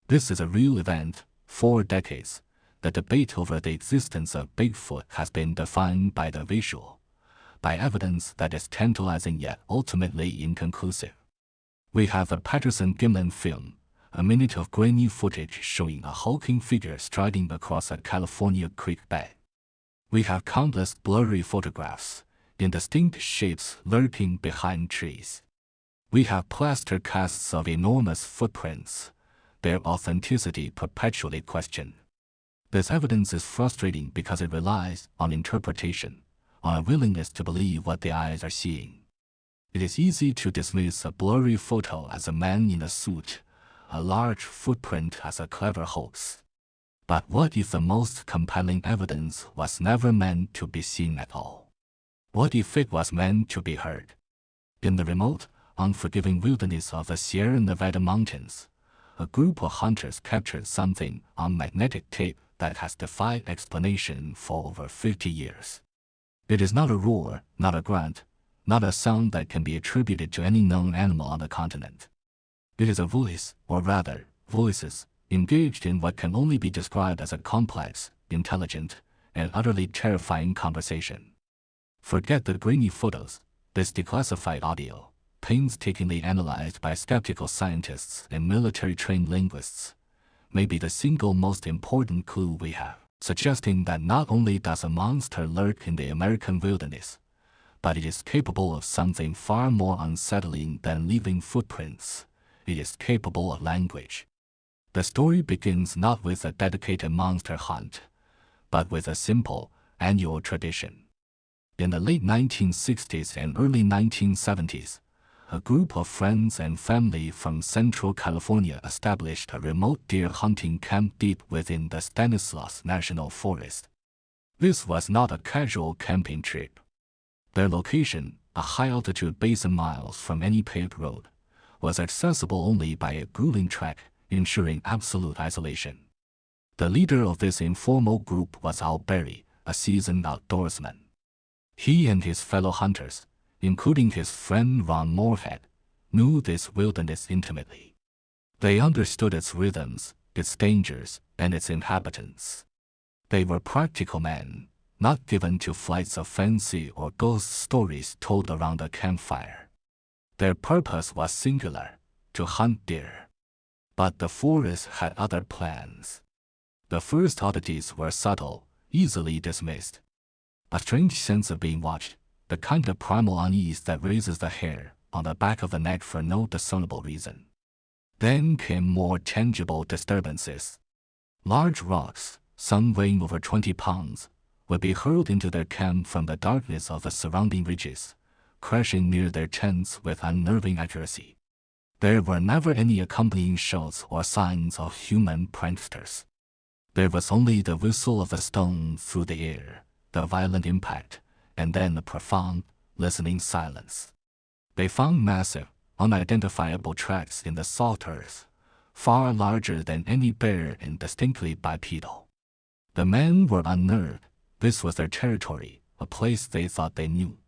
This is a real event. For decades, the debate over the existence of Bigfoot has been defined by the visual, by evidence that is tantalizing yet ultimately inconclusive. We have a Patterson-Gimlin film, a minute of grainy footage showing a hulking figure striding across a California creek bed. We have countless blurry photographs, indistinct shapes lurking behind trees. We have plaster casts of enormous footprints, their authenticity perpetually questioned. This evidence is frustrating because it relies on interpretation, on a willingness to believe what the eyes are seeing. It is easy to dismiss a blurry photo as a man in a suit, a large footprint as a clever hoax. But what if the most compelling evidence was never meant to be seen at all? What if it was meant to be heard? In the remote, unforgiving wilderness of the Sierra Nevada mountains, a group of hunters captured something on magnetic tape that has defied explanation for over 50 years. It is not a roar, not a grunt, not a sound that can be attributed to any known animal on the continent. It is a voice, or rather, voices, engaged in what can only be described as a complex, intelligent, and utterly terrifying conversation. Forget the grainy photos. This declassified audio, painstakingly analyzed by skeptical scientists and military-trained linguists, may be the single most important clue we have, suggesting that not only does a monster lurk in the American wilderness, but it is capable of something far more unsettling than leaving footprints. It is capable of language. The story begins not with a dedicated monster hunt, but with a simple, annual tradition. In the late 1960s and early 1970s, a group of friends and family from Central California established a remote deer hunting camp deep within the Stanislaus National Forest. This was not a casual camping trip. Their location, a high-altitude basin miles from any paved road, was accessible only by a grueling trek, ensuring absolute isolation. The leader of this informal group was Al Berry, a seasoned outdoorsman. He and his fellow hunters, including his friend Ron Moorhead, knew this wilderness intimately. They understood its rhythms, its dangers, and its inhabitants. They were practical men, not given to flights of fancy or ghost stories told around a campfire. Their purpose was singular, to hunt deer. But the forest had other plans. The first oddities were subtle, easily dismissed. A strange sense of being watched, the kind of primal unease that raises the hair on the back of the neck for no discernible reason. Then came more tangible disturbances. Large rocks, some weighing over 20 pounds, would be hurled into their camp from the darkness of the surrounding ridges, crashing near their tents with unnerving accuracy. There were never any accompanying shouts or signs of human pranksters. There was only the whistle of a stone through the air, the violent impact, and then a profound, listening silence. They found massive, unidentifiable tracks in the soft earth, far larger than any bear and distinctly bipedal. The men were unnerved. This was their territory, a place they thought they knew.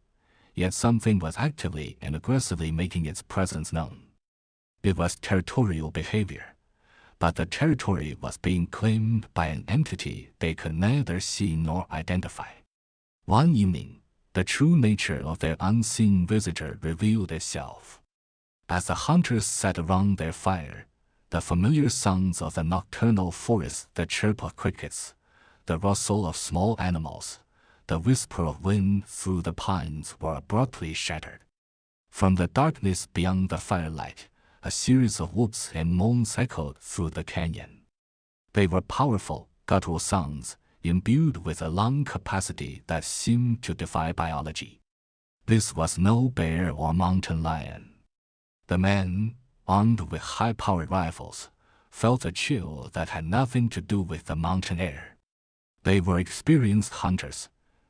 Yet something was actively and aggressively making its presence known. It was territorial behavior, but the territory was being claimed by an entity they could neither see nor identify. One evening, the true nature of their unseen visitor revealed itself. As the hunters sat around their fire, the familiar sounds of the nocturnal forest, the chirp of crickets, the rustle of small animals, the whisper of wind through the pines were abruptly shattered. From the darkness beyond the firelight, a series of whoops and moans echoed through the canyon. They were powerful, guttural sounds, imbued with a lung capacity that seemed to defy biology. This was no bear or mountain lion. The men, armed with high-powered rifles, felt a chill that had nothing to do with the mountain air. They were experienced hunters,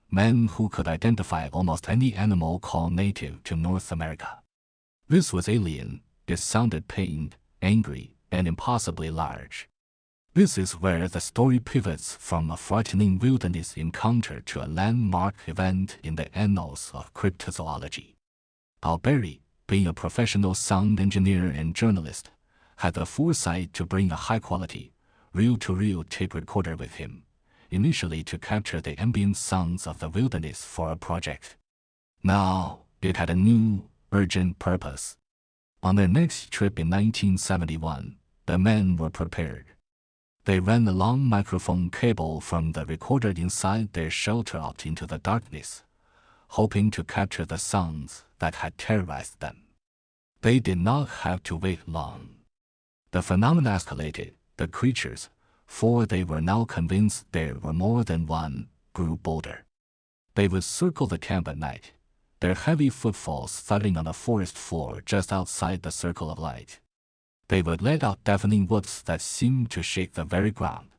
men who could identify almost any animal called native to North America. This was alien. It sounded pained, angry, and impossibly large. This is where the story pivots from a frightening wilderness encounter to a landmark event in the annals of cryptozoology. Al Berry, being a professional sound engineer and journalist, had the foresight to bring a high-quality, reel-to-reel tape recorder with him, initially to capture the ambient sounds of the wilderness for a project. Now, it had a new, urgent purpose. On their next trip in 1971, the men were prepared. They ran a long microphone cable from the recorder inside their shelter out into the darkness, hoping to capture the sounds that had terrorized them. They did not have to wait long. The phenomena escalated. The creatures, for they were now convinced there were more than one, grew bolder. They would circle the camp at night, their heavy footfalls thudding on the forest floor just outside the circle of light. They would let out deafening whoops that seemed to shake the very ground,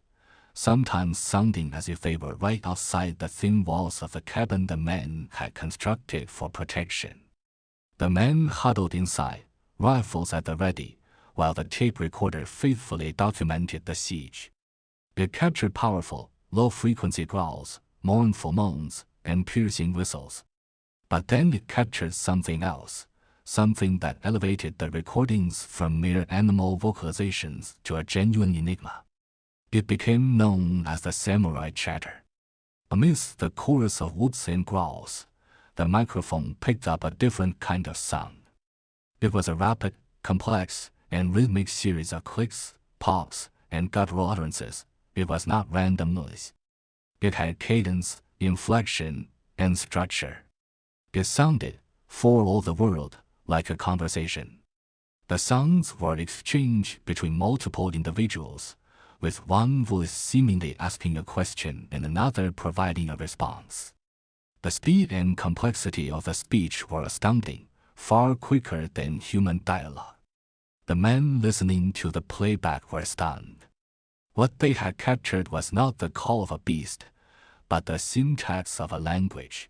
sometimes sounding as if they were right outside the thin walls of the cabin the men had constructed for protection. The men huddled inside, rifles at the ready, while the tape recorder faithfully documented the siege. It captured powerful, low-frequency growls, mournful moans, and piercing whistles. But then it captured something else, something that elevated the recordings from mere animal vocalizations to a genuine enigma. It became known as the samurai chatter. Amidst the chorus of whoops and growls, the microphone picked up a different kind of sound. It was a rapid, complex, and rhythmic series of clicks, pops, and guttural utterances. It was not random noise. It had cadence, inflection, and structure. It sounded, for all the world, like a conversation. The sounds were exchanged between multiple individuals, with one voice seemingly asking a question and another providing a response. The speed and complexity of the speech were astounding, far quicker than human dialogue. The men listening to the playback were stunned. What they had captured was not the call of a beast, but the syntax of a language.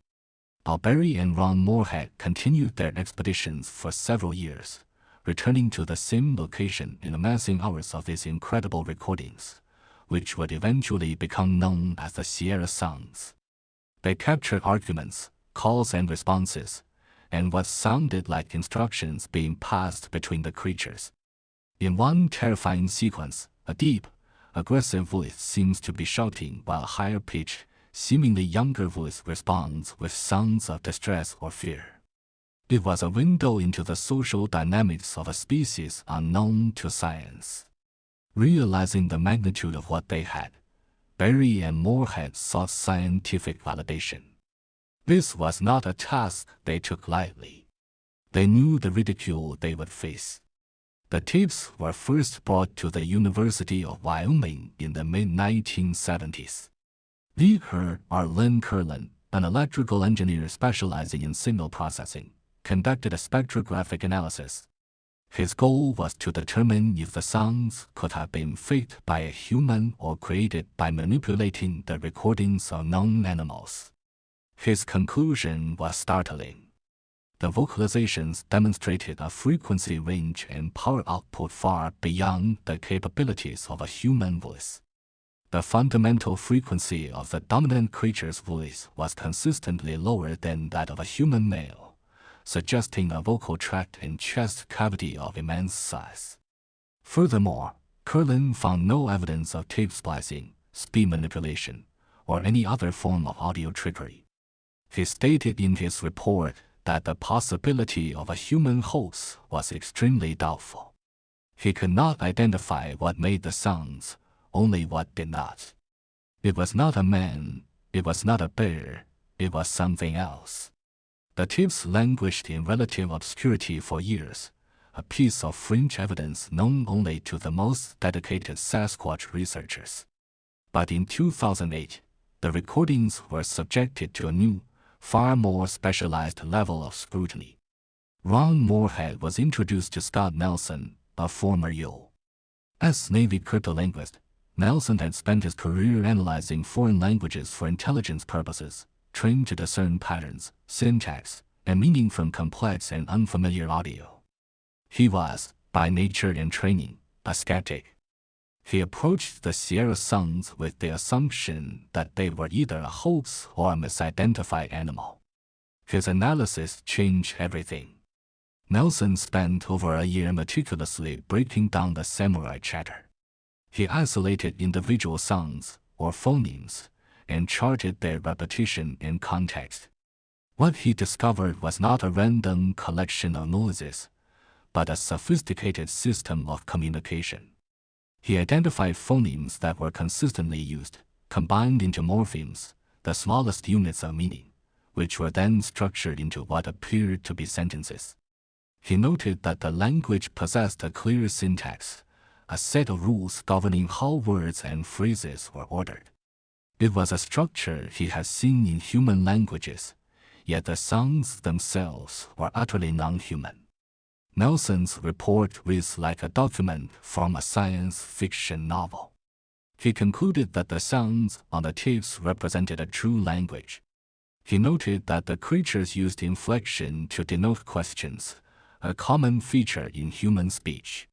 Barry and Ron Moorhead continued their expeditions for several years, returning to the same location and amassing hours of these incredible recordings, which would eventually become known as the Sierra Sounds. They captured arguments, calls and responses, and what sounded like instructions being passed between the creatures. In one terrifying sequence, a deep, aggressive voice seems to be shouting while a higher-pitched, seemingly younger voice responds with sounds of distress or fear. It was a window into the social dynamics of a species unknown to science. Realizing the magnitude of what they had, Barry and Moorhead sought scientific validation. This was not a task they took lightly. They knew the ridicule they would face. The tapes were first brought to the University of Wyoming in the mid-1970s. Lee Len Curlin, an electrical engineer specializing in signal processing, conducted a spectrographic analysis. His goal was to determine if the sounds could have been faked by a human or created by manipulating the recordings of known animals. His conclusion was startling. The vocalizations demonstrated a frequency range and power output far beyond the capabilities of a human voice. The fundamental frequency of the dominant creature's voice was consistently lower than that of a human male, suggesting a vocal tract and chest cavity of immense size. Furthermore, Curlin found no evidence of tape splicing, speed manipulation, or any other form of audio trickery. He stated in his report that the possibility of a human hoax was extremely doubtful. He could not identify what made the sounds, only what did not. It was not a man, it was not a bear, it was something else. The tapes languished in relative obscurity for years, a piece of fringe evidence known only to the most dedicated Sasquatch researchers. But in 2008, the recordings were subjected to a new, far more specialized level of scrutiny. Ron Moorhead was introduced to Scott Nelson, a former U.S. Navy cryptolinguist. Nelson had spent his career analyzing foreign languages for intelligence purposes, trained to discern patterns, syntax, and meaning from complex and unfamiliar audio. He was, by nature and training, a skeptic. He approached the Sierra Sounds with the assumption that they were either a hoax or a misidentified animal. His analysis changed everything. Nelson spent over a year meticulously breaking down the samurai chatter. He isolated individual sounds, or phonemes, and charted their repetition and context. What he discovered was not a random collection of noises, but a sophisticated system of communication. He identified phonemes that were consistently used, combined into morphemes, the smallest units of meaning, which were then structured into what appeared to be sentences. He noted that the language possessed a clear syntax, a set of rules governing how words and phrases were ordered. It was a structure he had seen in human languages, yet the sounds themselves were utterly non-human. Nelson's report reads like a document from a science fiction novel. He concluded that the sounds on the tapes represented a true language. He noted that the creatures used inflection to denote questions, a common feature in human speech.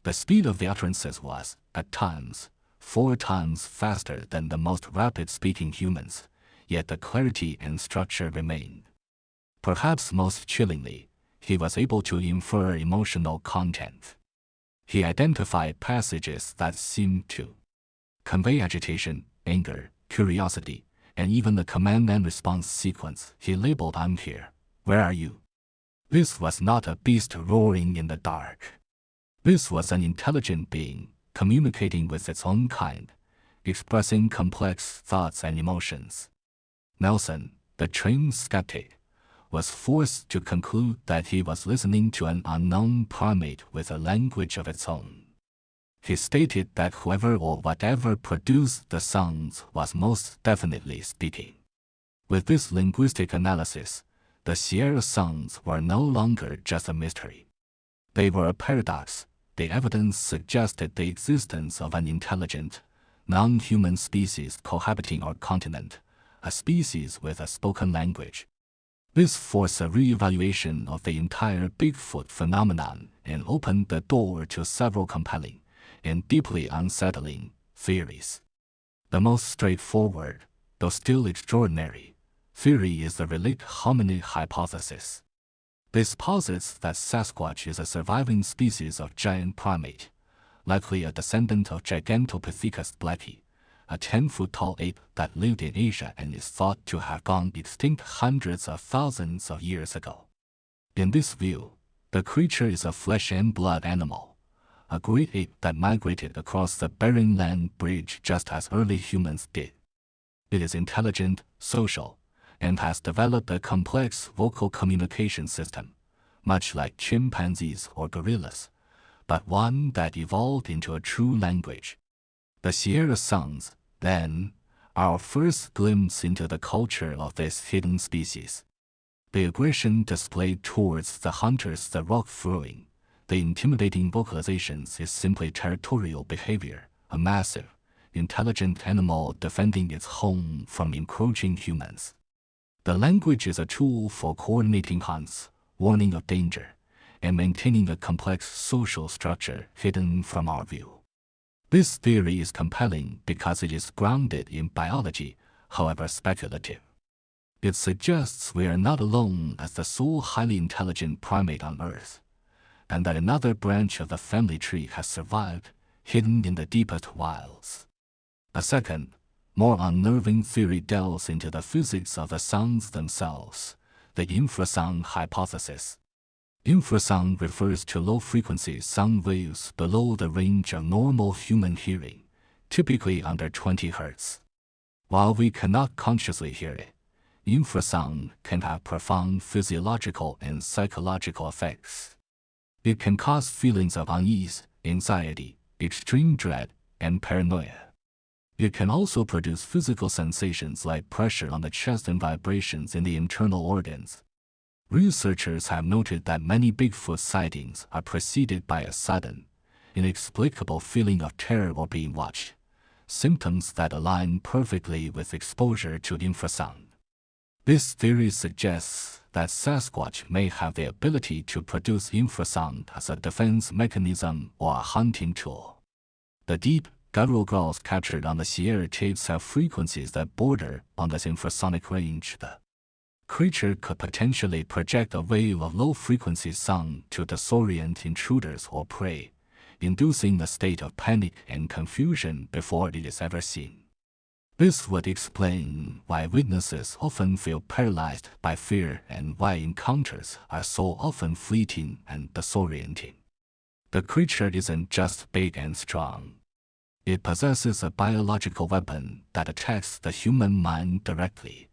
The speed of the utterances was, at times, 4 times faster than the most rapid-speaking humans, yet the clarity and structure remained. Perhaps most chillingly, he was able to infer emotional content. He identified passages that seemed to convey agitation, anger, curiosity, and even the command and response sequence he labeled "I'm here, where are you?" This was not a beast roaring in the dark. This was an intelligent being, communicating with its own kind, expressing complex thoughts and emotions. Nelson, the trained skeptic, was forced to conclude that he was listening to an unknown primate with a language of its own. He stated that whoever or whatever produced the sounds was most definitely speaking. With this linguistic analysis, the Sierra sounds were no longer just a mystery. They were a paradox. The evidence suggested the existence of an intelligent, non-human species cohabiting our continent, a species with a spoken language. This forced a re-evaluation of the entire Bigfoot phenomenon and opened the door to several compelling and deeply unsettling theories. The most straightforward, though still extraordinary, theory is the relict hominin hypothesis. This posits that Sasquatch is a surviving species of giant primate, likely a descendant of Gigantopithecus blacki, a 10-foot-tall ape that lived in Asia and is thought to have gone extinct hundreds of thousands of years ago. In this view, the creature is a flesh and blood animal, a great ape that migrated across the Bering Land Bridge just as early humans did. It is intelligent, social, and has developed a complex vocal communication system, much like chimpanzees or gorillas, but one that evolved into a true language. The Sierra sounds, then, are our first glimpse into the culture of this hidden species. The aggression displayed towards the hunters, the rock throwing, the intimidating vocalizations is simply territorial behavior, a massive, intelligent animal defending its home from encroaching humans. The language is a tool for coordinating hunts, warning of danger, and maintaining a complex social structure hidden from our view. This theory is compelling because it is grounded in biology, however speculative. It suggests we are not alone as the sole highly intelligent primate on Earth, and that another branch of the family tree has survived, hidden in the deepest wilds. A second, more unnerving theory delves into the physics of the sounds themselves, the infrasound hypothesis. Infrasound refers to low-frequency sound waves below the range of normal human hearing, typically under 20 Hz. While we cannot consciously hear it, infrasound can have profound physiological and psychological effects. It can cause feelings of unease, anxiety, extreme dread, and paranoia. It can also produce physical sensations like pressure on the chest and vibrations in the internal organs. Researchers have noted that many Bigfoot sightings are preceded by a sudden, inexplicable feeling of terror or being watched, symptoms that align perfectly with exposure to infrasound. This theory suggests that Sasquatch may have the ability to produce infrasound as a defense mechanism or a hunting tool. The deep, guttural growls captured on the Sierra tapes have frequencies that border on this infrasonic range. The Creature could potentially project a wave of low-frequency sound to disorient intruders or prey, inducing a state of panic and confusion before it is ever seen. This would explain why witnesses often feel paralyzed by fear and why encounters are so often fleeting and disorienting. The creature isn't just big and strong. It possesses a biological weapon that attacks the human mind directly,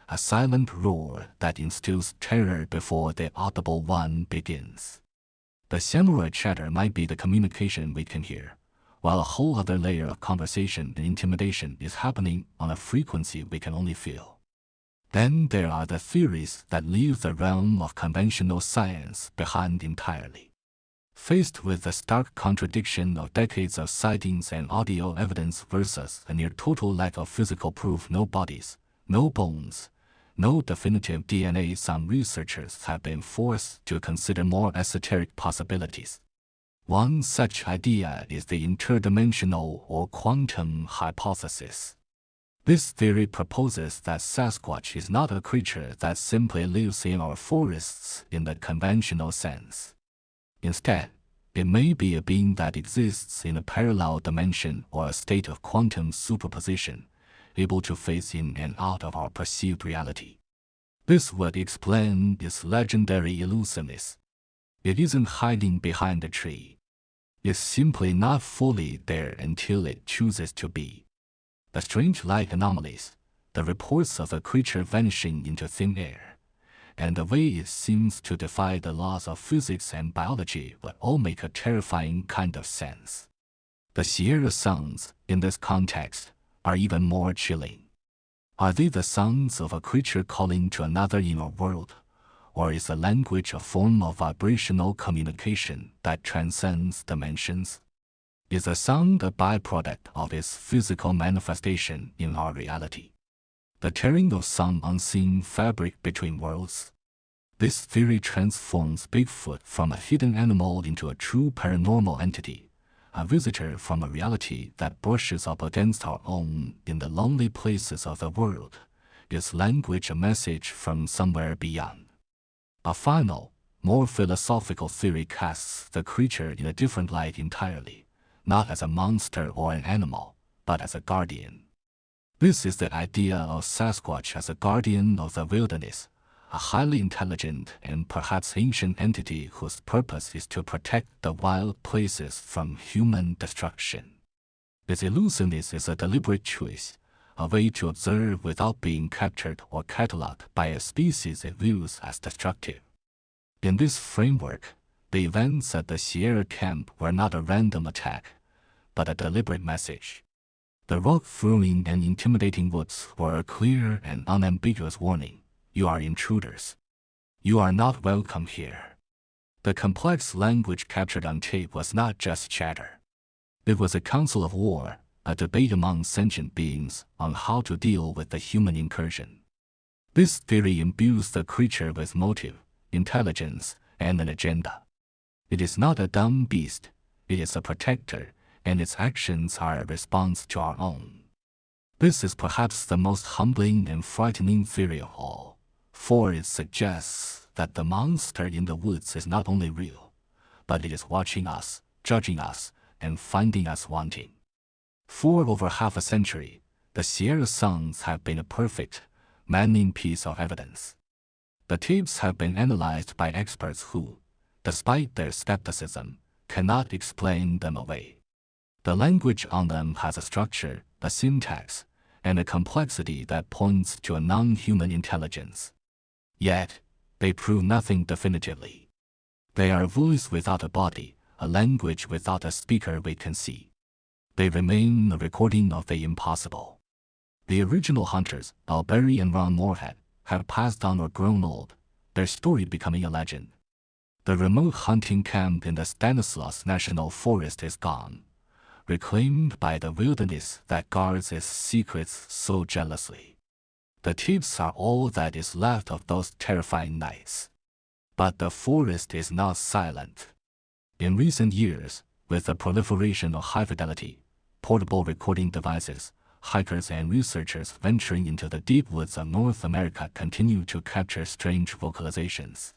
a silent roar that instills terror before the audible one begins. The samurai chatter might be the communication we can hear, while a whole other layer of conversation and intimidation is happening on a frequency we can only feel. Then there are the theories that leave the realm of conventional science behind entirely. Faced with the stark contradiction of decades of sightings and audio evidence versus a near-total lack of physical proof, no bodies, no bones, no definitive DNA, some researchers have been forced to consider more esoteric possibilities. One such idea is the interdimensional or quantum hypothesis. This theory proposes that Sasquatch is not a creature that simply lives in our forests in the conventional sense. Instead, it may be a being that exists in a parallel dimension or a state of quantum superposition, able to phase in and out of our perceived reality. This would explain its legendary elusiveness. It isn't hiding behind a tree. It's simply not fully there until it chooses to be. The strange light anomalies, the reports of a creature vanishing into thin air, and the way it seems to defy the laws of physics and biology would all make a terrifying kind of sense. The Sierra sounds, in this context, are even more chilling. Are they the sounds of a creature calling to another inner world? Or is the language a form of vibrational communication that transcends dimensions? Is the sound a byproduct of its physical manifestation in our reality? The tearing of some unseen fabric between worlds? This theory transforms Bigfoot from a hidden animal into a true paranormal entity, a visitor from a reality that brushes up against our own in the lonely places of the world. Is language a message from somewhere beyond? A final, more philosophical theory casts the creature in a different light entirely, not as a monster or an animal, but as a guardian. This is the idea of Sasquatch as a guardian of the wilderness, a highly intelligent and perhaps ancient entity whose purpose is to protect the wild places from human destruction. Its elusiveness is a deliberate choice, a way to observe without being captured or cataloged by a species it views as destructive. In this framework, the events at the Sierra camp were not a random attack, but a deliberate message. The rock-throwing and intimidating woods were a clear and unambiguous warning: you are intruders. You are not welcome here. The complex language captured on tape was not just chatter. It was a council of war, a debate among sentient beings on how to deal with the human incursion. This theory imbues the creature with motive, intelligence, and an agenda. It is not a dumb beast, it is a protector, and its actions are a response to our own. This is perhaps the most humbling and frightening theory of all, for it suggests that the monster in the woods is not only real, but it is watching us, judging us, and finding us wanting. For over half a century, the Sierra sounds have been a perfect, maddening piece of evidence. The tapes have been analyzed by experts who, despite their skepticism, cannot explain them away. The language on them has a structure, a syntax, and a complexity that points to a non-human intelligence. Yet, they prove nothing definitively. They are a voice without a body, a language without a speaker we can see. They remain a recording of the impossible. The original hunters, Al Berry and Ron Moorhead, have passed on or grown old, their story becoming a legend. The remote hunting camp in the Stanislaus National Forest is gone, reclaimed by the wilderness that guards its secrets so jealously. The tapes are all that is left of those terrifying nights. But the forest is not silent. In recent years, with the proliferation of high-fidelity, portable recording devices, hikers and researchers venturing into the deep woods of North America continue to capture strange vocalizations.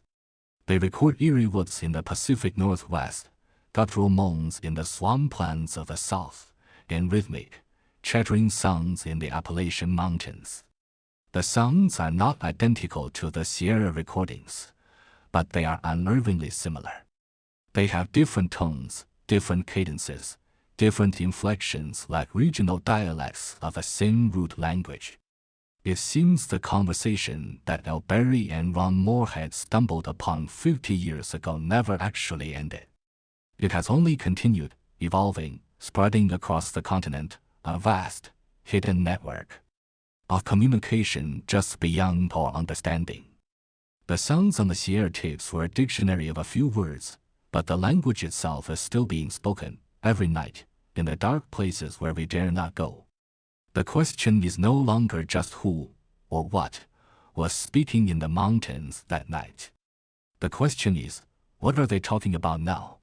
They record eerie woods in the Pacific Northwest, guttural moans in the swamplands of the South, and rhythmic, chattering sounds in the Appalachian Mountains. The sounds are not identical to the Sierra recordings, but they are unnervingly similar. They have different tones, different cadences, different inflections like regional dialects of the same root language. It seems the conversation that El Berry and Ron Moorhead stumbled upon 50 years ago never actually ended. It has only continued, evolving, spreading across the continent, a vast, hidden network of communication just beyond our understanding. The sounds on the Sierra tapes were a dictionary of a few words, but the language itself is still being spoken, every night, in the dark places where we dare not go. The question is no longer just who, or what, was speaking in the mountains that night. The question is, what are they talking about now?